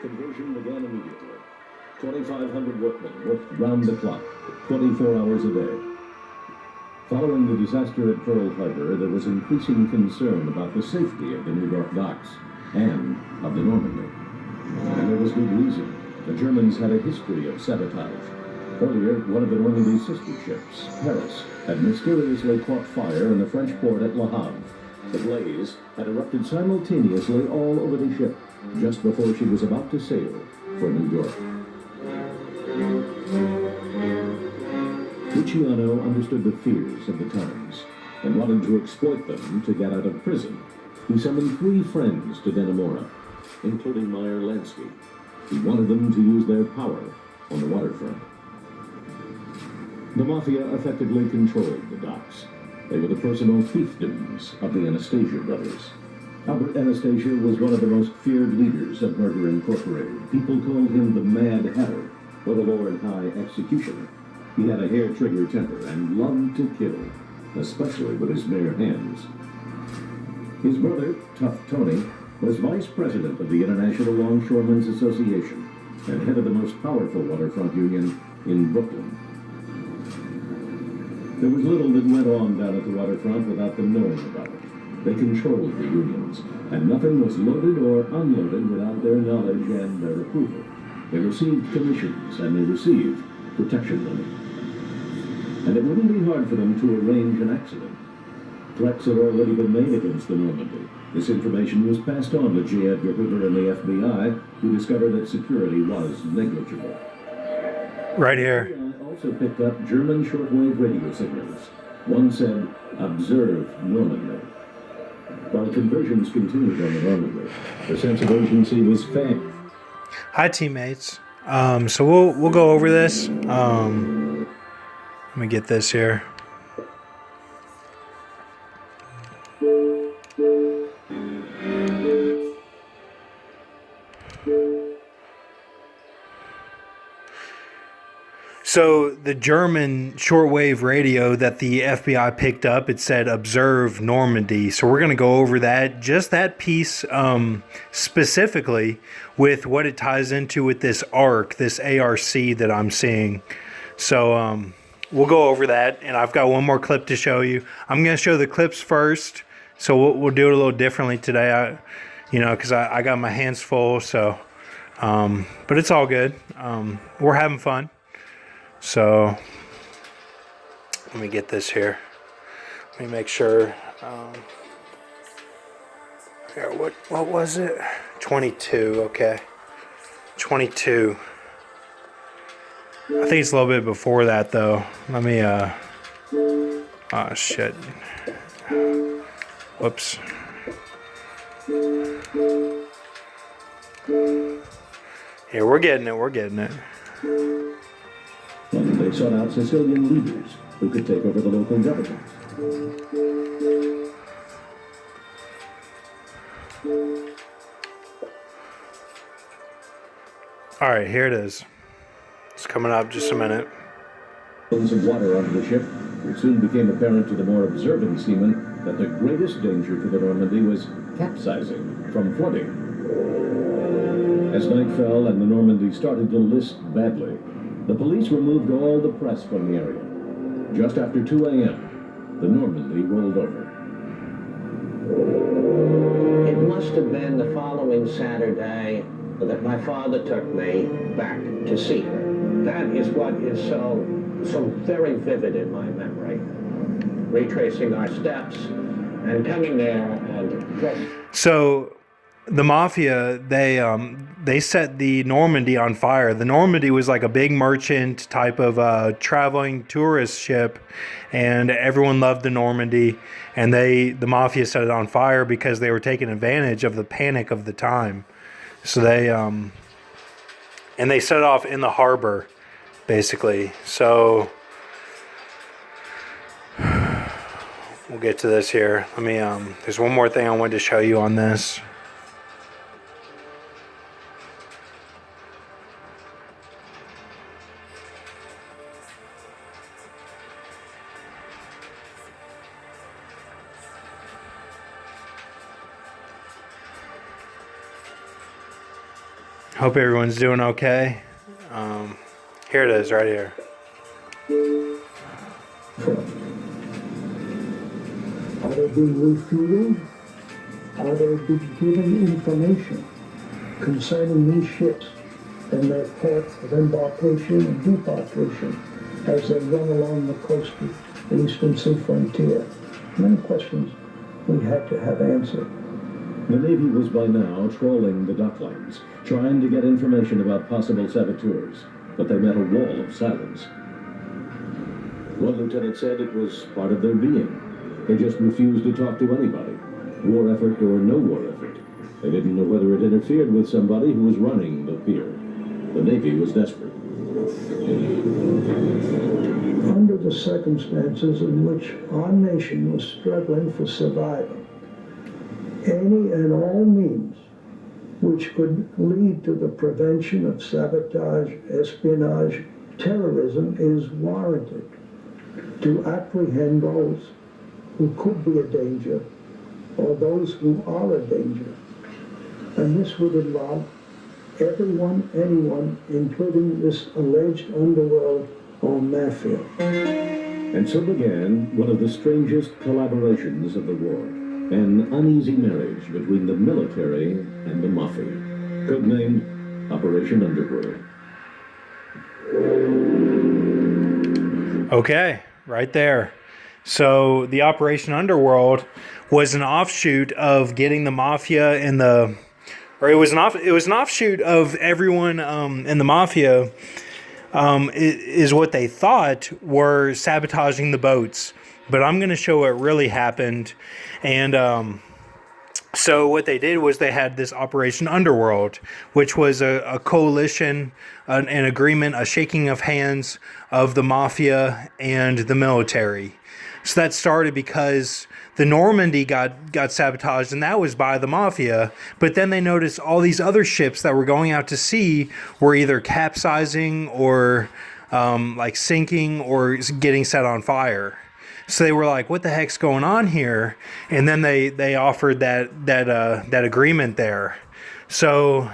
conversion began immediately. 2,500 workmen worked round the clock, 24 hours a day. Following the disaster at Pearl Harbor, there was increasing concern about the safety of the New York docks and of the Normandy. And there was good reason. The Germans had a history of sabotage. Earlier, one of the Normandy's sister ships, Paris, had mysteriously caught fire in the French port at Le Havre. The blaze had erupted simultaneously all over the ship, just before she was about to sail for New York. Luciano understood the fears of the times and wanted to exploit them to get out of prison. He summoned 3 friends to Dannemora, including Meyer Lansky. He wanted them to use their power on the waterfront. The mafia effectively controlled the docks. They were the personal fiefdoms of the Anastasia brothers. Albert Anastasia was one of the most feared leaders of Murder Incorporated. People called him the Mad Hatter, or the Lord High Executioner. He had a hair-trigger temper and loved to kill, especially with his bare hands. His brother, Tough Tony, was vice president of the International Longshoremen's Association and head of the most powerful waterfront union in Brooklyn. There was little that went on down at the waterfront without them knowing about it. They controlled the unions, and nothing was loaded or unloaded without their knowledge and their approval. They received commissions, and they received protection money. And it wouldn't be hard for them to arrange an accident. Threats had already been made against the Normandy. This information was passed on to J. Edgar Hoover and the FBI, who discovered that security was negligible. Right here. The FBI also picked up German shortwave radio signals. One said, "Observe Normandy." While conversions continued on the Normandy, the sense of urgency was felt. Hi, teammates. So we'll go over this. Let me get this here. So the German shortwave radio that the FBI picked up, it said "Observe Normandy." So we're going to go over that, just that piece specifically with what it ties into with this ARC, this ARC that I'm seeing. So we'll go over that, and I've got one more clip to show you. I'm going to show the clips first, so we'll do it a little differently today. Because I got my hands full. So, but it's all good. We're having fun. So let me get this here. Let me make sure. What was it? 22. Okay, 22. I think it's a little bit before that though. Let me. Oh shit. Whoops. Here, we're getting it. And they sought out Sicilian leaders who could take over the local government. All right, here it is. It's coming up just a minute. Tons of water onto the ship. It soon became apparent to the more observant seamen that the greatest danger to the Normandy was capsizing from flooding. As night fell and the Normandy started to list badly, the police removed all the press from the area. Just after 2 a.m., the Normandy rolled over. It must have been the following Saturday that my father took me back to see her. That is what is so very vivid in my memory. Retracing our steps and coming there and... So the mafia, they set the Normandy on fire. The Normandy was like a big merchant type of traveling tourist ship, and everyone loved the Normandy. And the mafia set it on fire because they were taking advantage of the panic of the time. So they set it off in the harbor, basically. So we'll get to this here. Let me. There's one more thing I wanted to show you on this. Hope everyone's doing okay. Here it is, right here. Are they being refueled? Are they being given information concerning these ships and their path of embarkation and debarkation as they run along the coast of the Eastern Sea frontier? Many questions we had to have answered. The Navy was by now trawling the docklines, trying to get information about possible saboteurs, but they met a wall of silence. One lieutenant said it was part of their being. They just refused to talk to anybody, war effort or no war effort. They didn't know whether it interfered with somebody who was running the pier. The Navy was desperate. Under the circumstances in which our nation was struggling for survival, any and all means which could lead to the prevention of sabotage, espionage, terrorism is warranted to apprehend those who could be a danger or those who are a danger. And this would involve everyone, anyone, including this alleged underworld or mafia. And so began one of the strangest collaborations of the war, an uneasy marriage between the military and the mafia, codenamed Operation Underworld. Okay, right there. So the Operation Underworld was an offshoot of getting the mafia and it was an offshoot of everyone in the mafia. Is what they thought were sabotaging the boats, but I'm going to show what really happened. And so what they did was they had this Operation Underworld, which was a coalition, an agreement, a shaking of hands of the mafia and the military. So that started because the Normandy got sabotaged, and that was by the mafia. But then they noticed all these other ships that were going out to sea were either capsizing or like sinking or getting set on fire. So they were like, "What the heck's going on here?" And then they offered that agreement there. So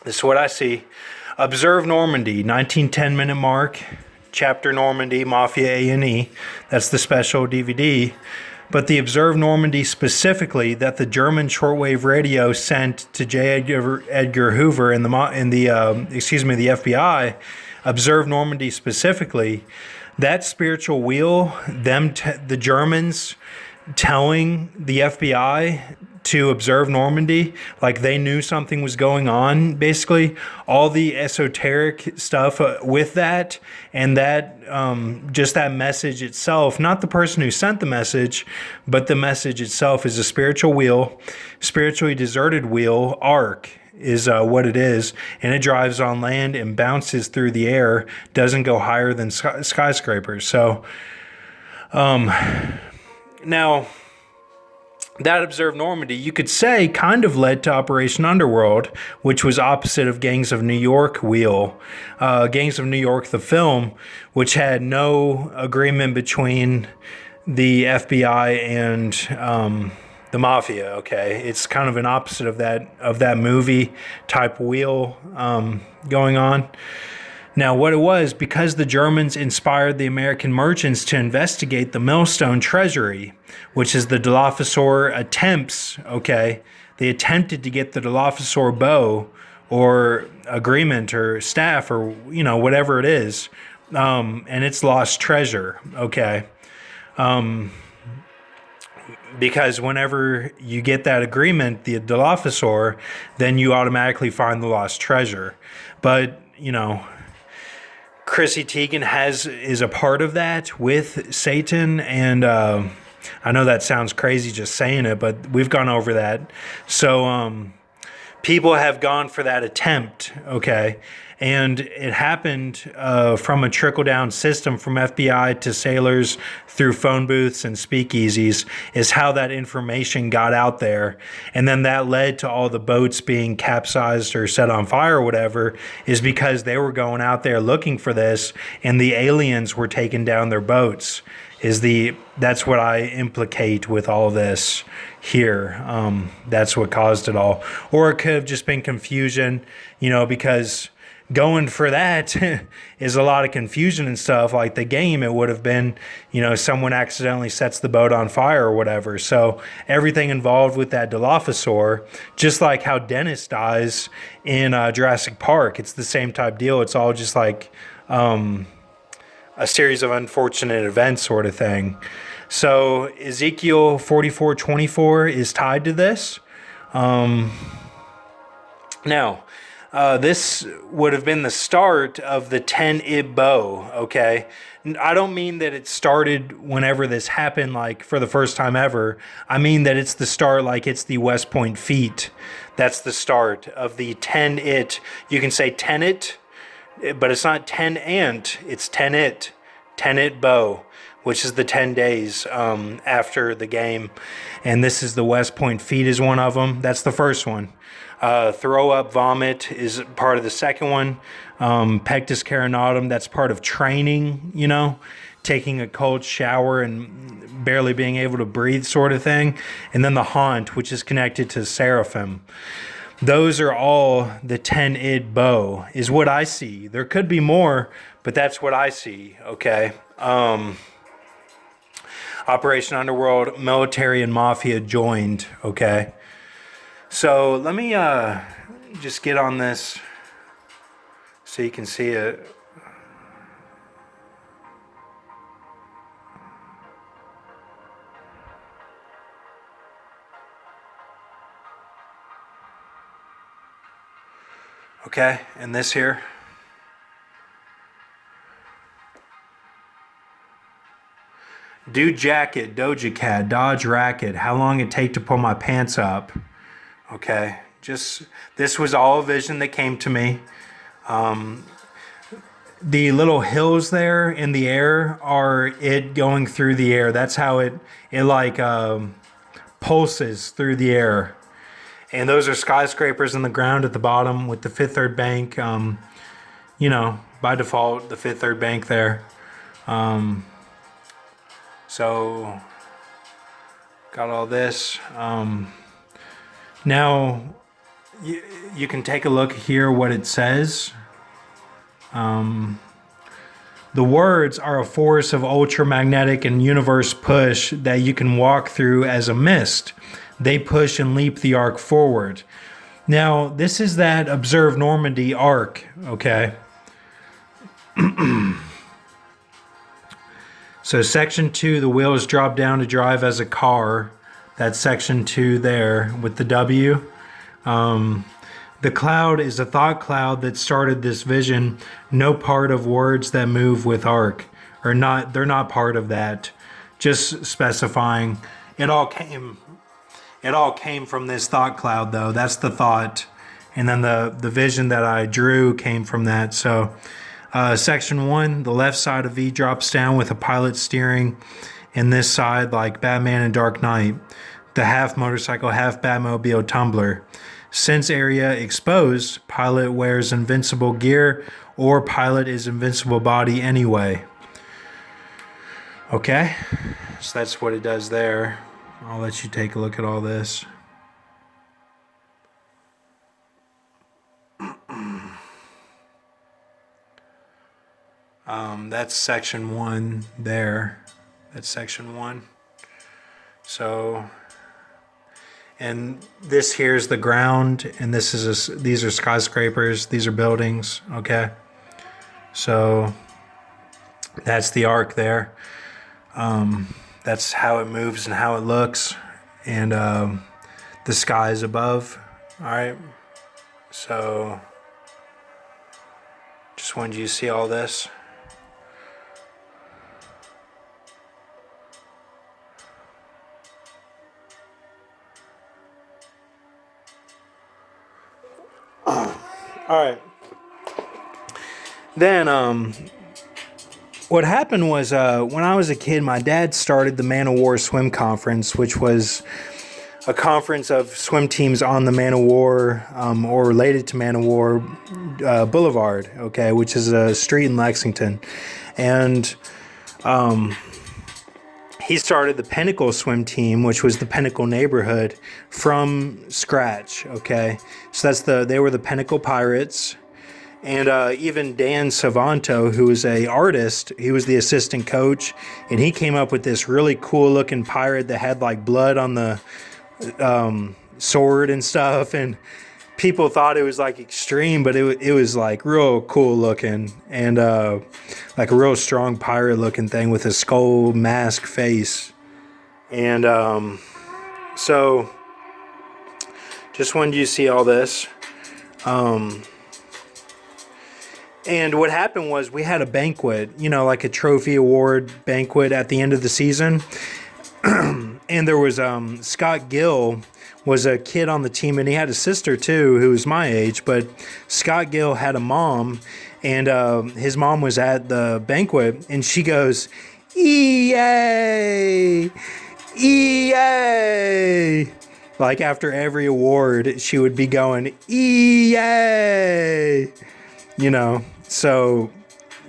this is what I see. Observe Normandy, 1910 minute mark. Chapter Normandy, Mafia A&E. That's the special DVD. But the Observe Normandy specifically that the German shortwave radio sent to J. Edgar Hoover in the FBI. Observe Normandy specifically. That spiritual wheel, the Germans telling the FBI to observe Normandy, like they knew something was going on, basically. All the esoteric stuff with that, and that just that message itself, not the person who sent the message, but the message itself is a spiritual wheel, spiritually deserted wheel, arc is what it is, and it drives on land and bounces through the air, doesn't go higher than skyscrapers. So now that Observe Normandy, you could say, kind of led to Operation Underworld, which was opposite of Gangs of New York wheel. Gangs of New York, the film, which had no agreement between the FBI and the mafia. Okay, it's kind of an opposite of that movie type wheel going on. Now, what it was, because the Germans inspired the American merchants to investigate the Millstone treasury, which is the de l'Officier attempts, okay? They attempted to get the de l'Officier bow or agreement or staff or, whatever it is, and it's lost treasure, okay? Because whenever you get that agreement, the de l'Officier, then you automatically find the lost treasure. But, Chrissy Teigen is a part of that with Satan, and I know that sounds crazy just saying it, but we've gone over that. So people have gone for that attempt, okay? And it happened from a trickle-down system from FBI to sailors through phone booths and speakeasies is how that information got out there. And then that led to all the boats being capsized or set on fire or whatever, is because they were going out there looking for this, and the aliens were taking down their boats. That's what I implicate with all this here. That's what caused it all. Or it could have just been confusion, because going for that is a lot of confusion and stuff. Like the game, it would have been, someone accidentally sets the boat on fire or whatever. So everything involved with that Dilophosaur, just like how Dennis dies in Jurassic Park, it's the same type deal. It's all just like a series of unfortunate events sort of thing. So Ezekiel 44:24 is tied to this. Now, this would have been the start of the 10 bow, okay? I don't mean that it started whenever this happened, like for the first time ever. I mean that it's the start, like it's the West Point feat. That's the start of the 10 You can say 10 but it's not 10 it's 10 bow, which is the 10 days after the game. And this is the West Point feat is one of them. That's the first one. Throw up vomit is part of the second one. Pectus carinatum, that's part of training, taking a cold shower and barely being able to breathe sort of thing. And then the haunt, which is connected to seraphim. Those are all the 10 bow is what I see. There could be more, but that's what I see, okay? Operation Underworld, military and mafia joined, okay? So let me just get on this so you can see it. Okay, and this here. Dude jacket, Doja Cat, Dodge racket, how long it take to pull my pants up. Okay, this was all a vision that came to me. The little hills there in the air are it going through the air. That's how it like pulses through the air. And those are skyscrapers in the ground at the bottom with the Fifth Third Bank. By default, the Fifth Third Bank there. So got all this. Now you can take a look here what it says. The words are a force of ultramagnetic and universe push that you can walk through as a mist. They push and leap the arc forward. Now, this is that Observe Normandy arc, okay? So section 2, the wheels drop down to drive as a car. That's section 2 there with the W. The cloud is a thought cloud that started this vision. No part of words that move with arc. Or not, they're not part of that. Just specifying. It all came from this thought cloud though. That's the thought. And then the vision that I drew came from that. So section 1, the left side of V drops down with a pilot steering. And this side, like Batman and Dark Knight, the half motorcycle, half Batmobile tumbler. Since area exposed, pilot wears invincible gear or pilot is invincible body anyway. Okay, so that's what it does there. I'll let you take a look at all this. That's section 1 there. That's section 1. So, and this here is the ground, and this is these are skyscrapers. These are buildings. Okay, so that's the arc there. That's how it moves and how it looks, and the skies above. All right, so just wanted you to see all this. All right. Then what happened was when I was a kid, my dad started the Man of War Swim Conference, which was a conference of swim teams on the Man of War or related to Man of War Boulevard, okay, which is a street in Lexington. And he started the Pinnacle swim team, which was the Pinnacle neighborhood, from scratch. Okay, so they were the Pinnacle Pirates. And even Dan Savanto, who was a artist, he was the assistant coach, and he came up with this really cool looking pirate that had like blood on the sword and stuff. And people thought it was like extreme, but it was like real cool looking, and like a real strong pirate looking thing with a skull mask face. And so just wanted you to see all this. And what happened was we had a banquet, like a trophy award banquet at the end of the season. And there was Scott Gill was a kid on the team, and he had a sister too who was my age, but Scott Gill had a mom, and his mom was at the banquet, and she goes, "EA! EA!" Like after every award, she would be going, "EA!" So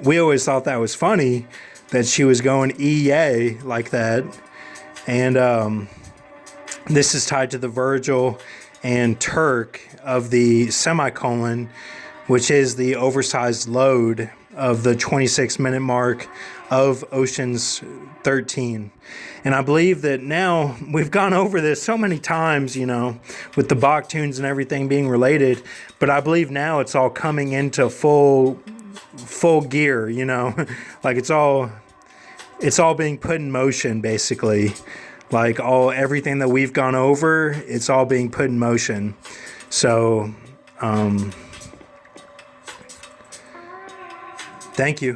we always thought that was funny that she was going EA like that. And this is tied to the Virgil and Turk of the semicolon, which is the oversized load of the 26-minute mark of Ocean's 13. And I believe that now we've gone over this so many times, with the Bach tunes and everything being related, but I believe now it's all coming into full gear, like it's all being put in motion, basically. Like everything that we've gone over, it's all being put in motion. So, thank you.